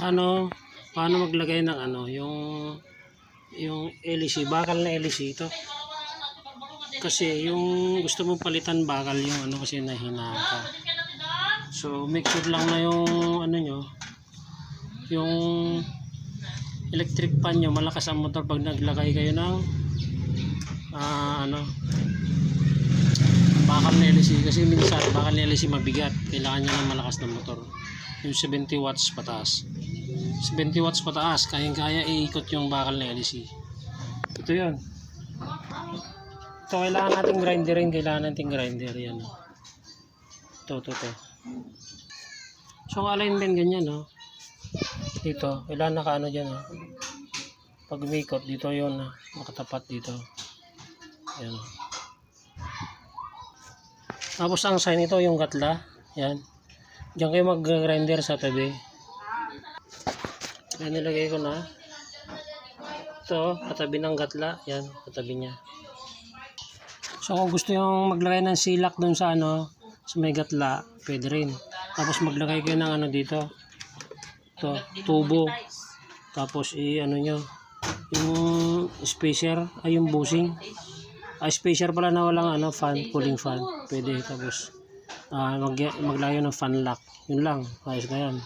Ano, paano maglagay ng ano, yung LEC, bakal na LEC ito. Kasi yung gusto mong palitan bakal yung ano kasi nahina ka. So make sure lang na yung ano nyo, yung electric fan nyo malakas ang motor pag naglagay kayo ng bakal na LEC, kasi minsan bakal na LEC mabigat, kailangan nyo ng malakas na motor. Yung 70 watts pataas, 70 watts pataas, kayang-kaya iikot yung bakal na LEC. Ito yun. Ito kailangan nating grinderin, yan. Ito. So ang alignment ganyan, no. Dito, kailangan nakaano dyan, no. Pag umikot, dito yun, nakatapat dito. Yan. Tapos ang sign ito, yung gatla, yan. Diyan kayo mag-grinder sa tabi. Yan, nilagay ko na. Ito, katabi ng gatla, yan, katabi niya. So kung gusto yung maglagay ng silak dun sa ano, sa may gatla, pwede rin. Tapos maglagay kayo ng ano dito. Ito, tubo. Tapos i-ano nyo, yung spacer, ay yung bushing. Spacer pala na walang ano, fan, cooling fan. Pwede. Tapos maglayo ng fan lock. Yun lang, ayos na yan.